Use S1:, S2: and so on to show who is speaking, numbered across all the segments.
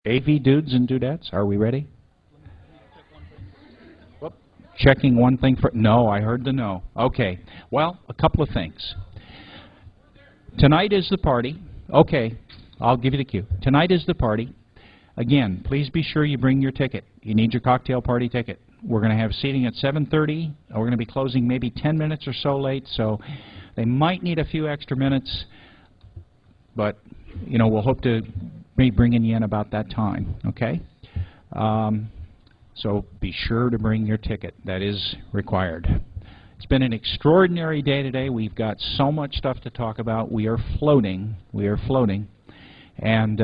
S1: AV dudes and dudettes, are we ready? Whoop. Checking one thing for... No, I heard the no. Okay. Well, a couple of things. Tonight is the party. Okay, I'll give you the cue. Tonight is the party. Again, please be sure you bring your ticket. You need your cocktail party ticket. We're going to have seating at 7:30. We're going to be closing maybe 10 minutes or so late, so they might need a few extra minutes, but, you know, we'll hope to be bringing you in about that time, okay? So be sure to bring your ticket. That is required. It's been an extraordinary day today. We've got so much stuff to talk about. We are floating. We are floating. And,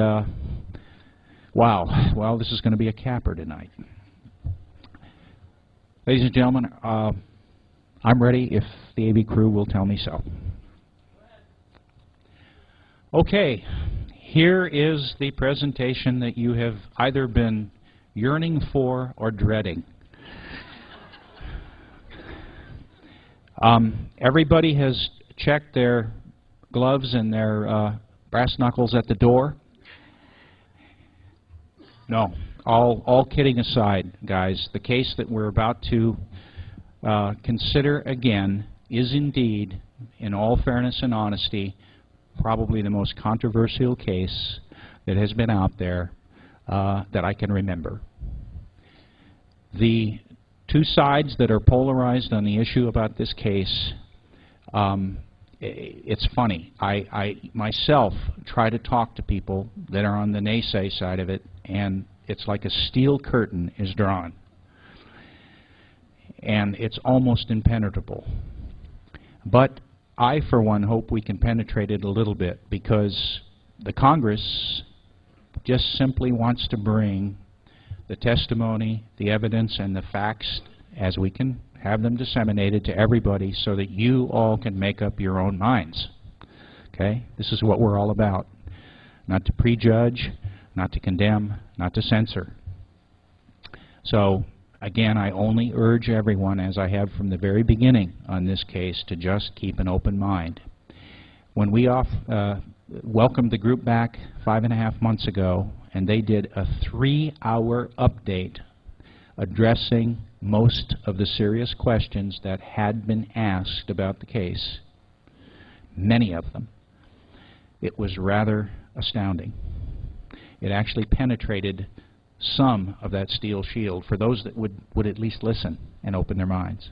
S1: wow. Well, this is going to be a capper tonight. Ladies and gentlemen, I'm ready if the AV crew will tell me so. Okay. Here is the presentation that you have either been yearning for or dreading. Everybody has checked their gloves and their brass knuckles at the door? No. All kidding aside, guys, the case that we're about to consider again is indeed, in all fairness and honesty, probably the most controversial case that has been out there that I can remember. The two sides that are polarized on the issue about this case, it's funny. I myself try to talk to people that are on the naysay side of it, and it's like a steel curtain is drawn. And it's almost impenetrable. But I, for one, hope we can penetrate it a little bit, because the Congress just simply wants to bring the testimony, the evidence, and the facts as we can have them disseminated to everybody so that you all can make up your own minds. Okay? This is what we're all about. Not to prejudge, not to condemn, not to censor. So, again, I only urge everyone, as I have from the very beginning on this case, to just keep an open mind. When we welcomed the group back 5.5 months ago, and they did a 3-hour update addressing most of the serious questions that had been asked about the case, many of them, it was rather astounding. It actually penetrated some of that steel shield for those that would at least listen and open their minds.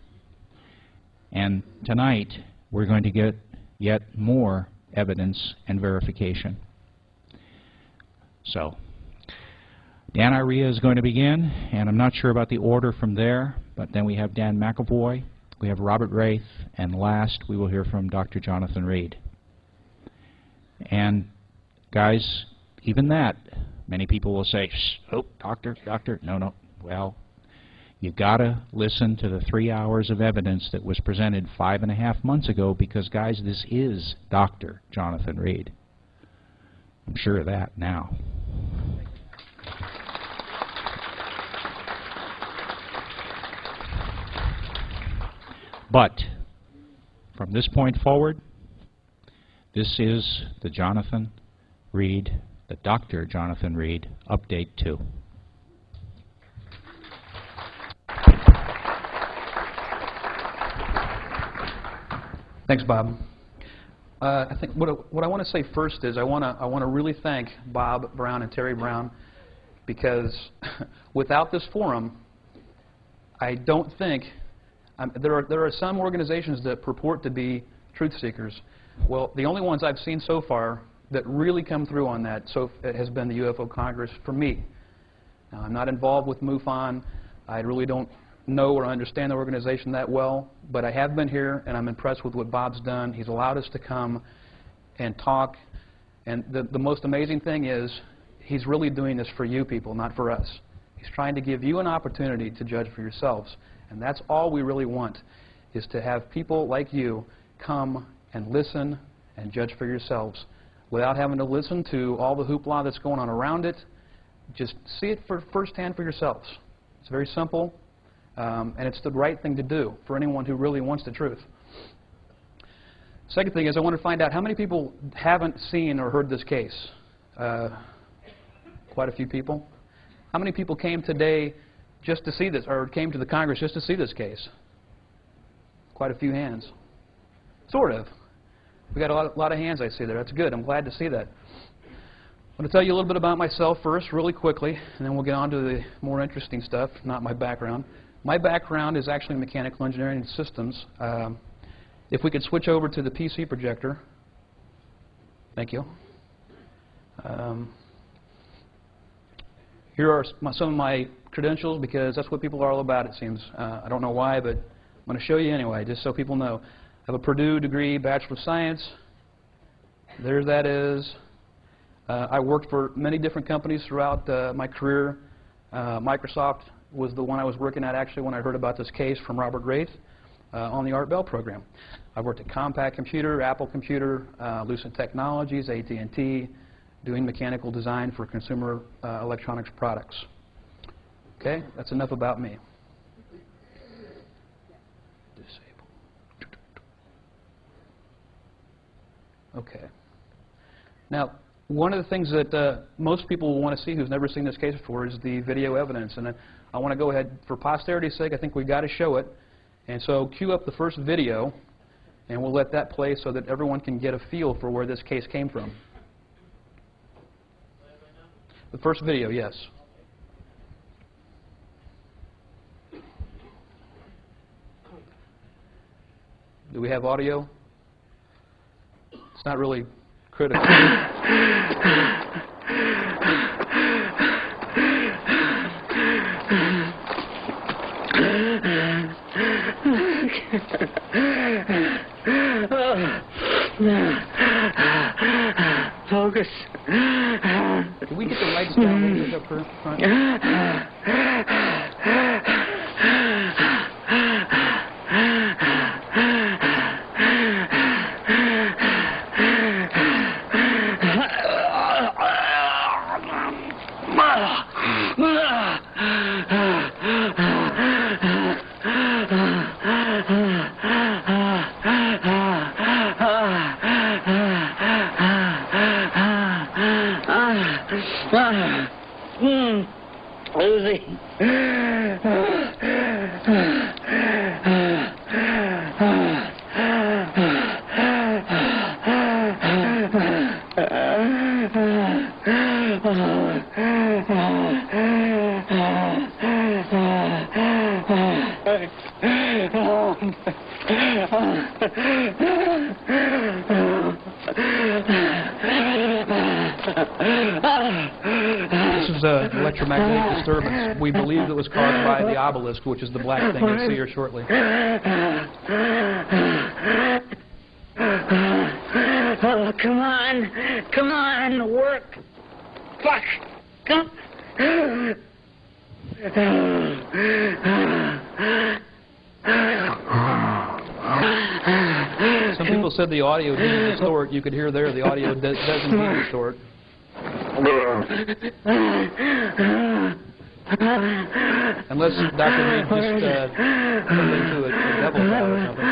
S1: And tonight, we're going to get yet more evidence and verification. So, Dan Irea is going to begin, and I'm not sure about the order from there, but then we have Dan McAvoy, we have Robert Wraith, and last we will hear from Dr. Jonathan Reed. And guys, even that, many people will say, shh, oh, doctor, no. Well, you've got to listen to the 3 hours of evidence that was presented 5.5 months ago, because, guys, this is Dr. Jonathan Reed. I'm sure of that now. But from this point forward, this is the Jonathan Reed, the Dr. Jonathan Reed, Update 2.
S2: Thanks, Bob. I think what I want to say first is I want to really thank Bob Brown and Terry Brown, because without this forum, I don't think there are some organizations that purport to be truth seekers. Well, the only ones I've seen so far that really come through on that has been the UFO Congress for me. Now, I'm not involved with MUFON. I really don't know or understand the organization that well, but I have been here, and I'm impressed with what Bob's done. He's allowed us to come and talk, and the most amazing thing is he's really doing this for you people, not for us. He's trying to give you an opportunity to judge for yourselves, and that's all we really want, is to have people like you come and listen and judge for yourselves without having to listen to all the hoopla that's going on around it. Just see it firsthand for yourselves. It's very simple. And it's the right thing to do for anyone who really wants the truth. Second thing is I want to find out how many people haven't seen or heard this case. Quite Quite a few people. How many people came today just to see this, or came to the Congress just to see this case? Quite a few hands. Sort of. We got a lot of hands I see there. That's good. I'm glad to see that. I'm going to tell you a little bit about myself first, really quickly, and then we'll get on to the more interesting stuff, not my background. My background is actually in mechanical engineering and systems. If we could switch over to the PC projector. Thank you. Here are some of my credentials, because that's what people are all about, it seems. I don't know why, but I'm going to show you anyway, just so people know. I have a Purdue degree, Bachelor of Science. There that is. I worked for many different companies throughout my career. Microsoft was the one I was working at actually when I heard about this case from Robert Wraith on the Art Bell program. I've worked at Compaq Computer, Apple Computer, Lucent Technologies, AT&T, doing mechanical design for consumer electronics products. Okay, that's enough about me. Okay. Now, one of the things that most people will want to see who's never seen this case before is the video evidence. And I want to go ahead, for posterity's sake, I think we've got to show it. And so cue up the first video, and we'll let that play so that everyone can get a feel for where this case came from. The first video, yes. Do we have audio? It's not really critical.
S3: Focus.
S2: Can we get the lights down a little bit up front?
S3: Losing.
S2: This is an electromagnetic disturbance. We believe it was caused by the obelisk, which is the black thing you'll see here shortly.
S3: Oh, come on. Come on, work. Fuck. Come.
S2: Some people said the audio didn't distort. You could hear there the audio does indeed distort. Unless Dr. Reed just turned into a devil cloud or something.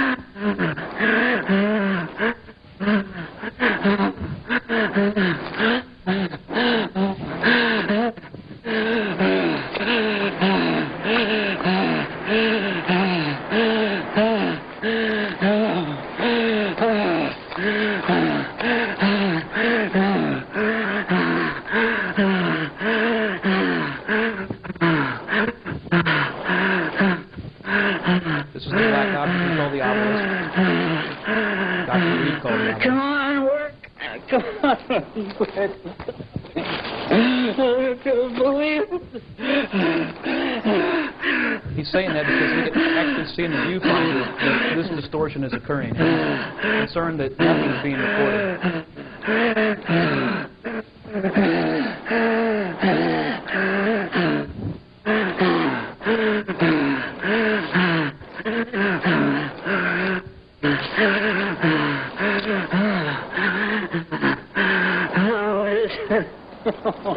S2: This is the black object we call the obelisk. Dr. Reed called the obelisk.
S3: Come on, work. Come on. I can't believe it.
S2: He's saying that because he can actually see in the viewfinder that this distortion is occurring. He's concerned that nothing is being recorded.
S3: Oh,